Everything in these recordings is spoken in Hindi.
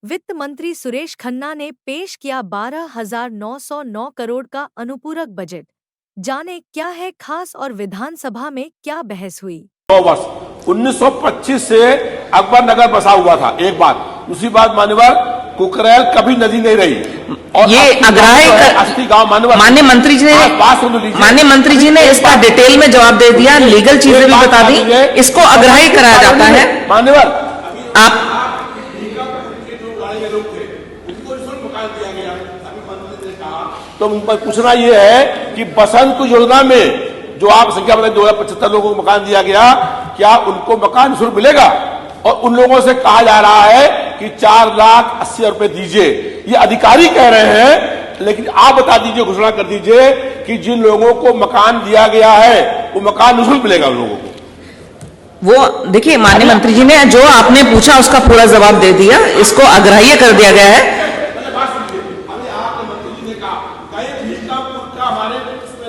वित्त मंत्री सुरेश खन्ना ने पेश किया 12,909 करोड़ का अनुपूरक बजट। जाने क्या है खास और विधानसभा में क्या बहस हुई। 1925 से अकबर नगर बसा हुआ था, एक बात। दूसरी बात, मान्यवर कुकरेल कभी नदी नहीं रही। और ये अस्थि गांव माननीय मंत्री जी ने इसका डिटेल में जवाब दे दिया, लीगल चीजें भी बता दी, इसको अग्राह्य कराया जाता है। मान्यवर आप तो पूछना यह है कि बसंत योजना में जो आप संख्या बताई 2075 लोगों को मकान दिया गया, क्या उनको मकान शुल्क मिलेगा? और उन लोगों से कहा जा रहा है कि 4,80,000 रुपए दीजिए। ये अधिकारी कह रहे हैं, लेकिन आप बता दीजिए, घोषणा कर दीजिए कि जिन लोगों को मकान दिया गया है वो मकान निःशुल्क मिलेगा उन लोगों को। वो देखिए, माननीय मंत्री जी ने जो आपने पूछा उसका पूरा जवाब दे दिया, इसको अग्राह्य कर दिया गया है।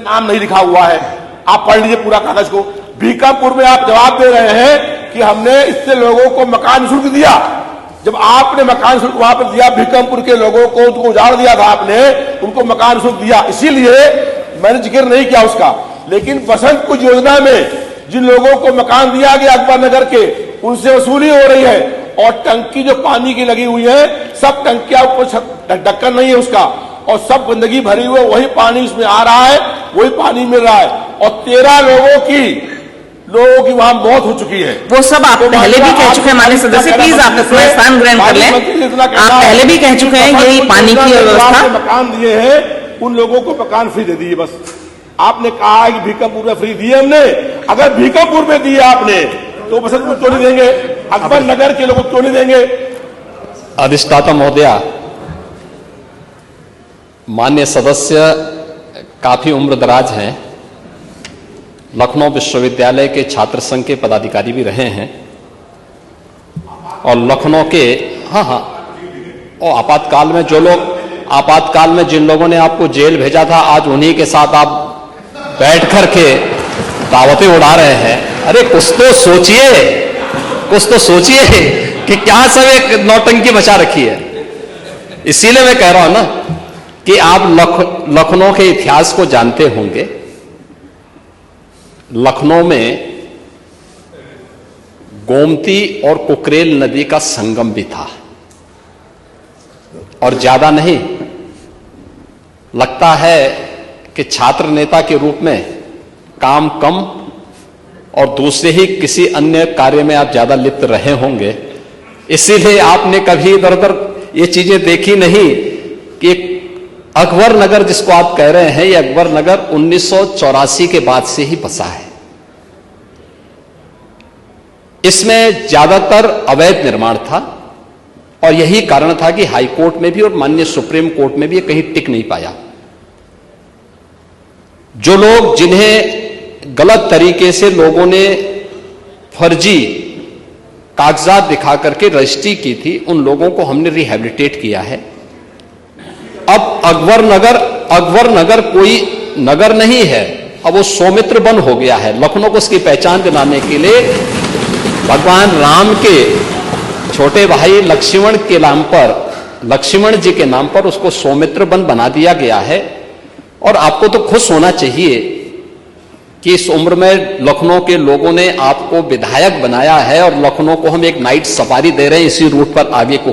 नाम नहीं लिखा हुआ है, आप पढ़ लीजिए पूरा कागज को। भीकमपुर में आप जवाब दे रहे हैं कि हमने इससे लोगों को मकान शुल्क दिया। जब आपने मकान शुल्क वहां पर दिया, भीकमपुर के लोगों को उनको उजाड़ दिया था आपने, उनको मकान शुल्क दिया, इसीलिए मैंने जिक्र नहीं किया उसका। लेकिन बसंत कुछ योजना में जिन लोगों को मकान दिया गया अकबर नगर के, उनसे वसूली हो रही है। और टंकी जो पानी की लगी हुई है, सब टंकियां ऊपर ढक्कन नहीं है उसका, और सब गंदगी भरी हुई, वही पानी इसमें आ रहा है, वही पानी मिल रहा है। और 13 लोगों की वहां मौत हो चुकी है। वो सब आप पहले भी कह चुके हैं माननीय सदस्य, प्लीज आप अपना स्थान ग्रहण कर लें। आप पहले भी कह चुके हैं यही पानी की व्यवस्था। मकान दिए हैं उन लोगों को मकान फ्री दे दीजिए बस। आपने कहा है कि भीकमपुर में फ्री दिए हमने, अगर भीकमपुर में दिए आपने तो बसंत को क्यों नहीं देंगे? अकबर नगर के लोगों को क्यों नहीं देंगे? अधिष्ठाता महोदया, मान्य सदस्य काफी उम्रदराज हैं, लखनऊ विश्वविद्यालय के छात्र संघ के पदाधिकारी भी रहे हैं, और लखनऊ के और आपातकाल में जिन लोगों ने आपको जेल भेजा था, आज उन्हीं के साथ आप बैठ करके दावतें उड़ा रहे हैं। अरे कुछ तो सोचिए कि क्या सब एक नौटंकी मचा रखी है। इसीलिए मैं कह रहा हूं ना कि आप लखनऊ के इतिहास को जानते होंगे। लखनऊ में गोमती और कुकरेल नदी का संगम भी था, और ज्यादा नहीं लगता है कि छात्र नेता के रूप में काम कम और दूसरे ही किसी अन्य कार्य में आप ज्यादा लिप्त रहे होंगे, इसीलिए आपने कभी इधर उधर ये चीजें देखी नहीं कि अकबर नगर जिसको आप कह रहे हैं, ये अकबर नगर 1984 के बाद से ही बसा है। इसमें ज्यादातर अवैध निर्माण था, और यही कारण था कि हाई कोर्ट में भी और माननीय सुप्रीम कोर्ट में भी ये कहीं टिक नहीं पाया। जो लोग, जिन्हें गलत तरीके से लोगों ने फर्जी कागजात दिखा करके रजिस्ट्री की थी, उन लोगों को हमने रिहैबिलिटेट किया है। अब अकबर नगर कोई नगर नहीं है, अब वो सौमित्र वन हो गया है। लखनऊ को उसकी पहचान दिलाने के लिए भगवान राम के छोटे भाई लक्ष्मण जी के नाम पर उसको सौमित्र वन बना दिया गया है। और आपको तो खुश होना चाहिए कि इस उम्र में लखनऊ के लोगों ने आपको विधायक बनाया है, और लखनऊ को हम एक नाइट सफारी दे रहे हैं इसी रूट पर आगे को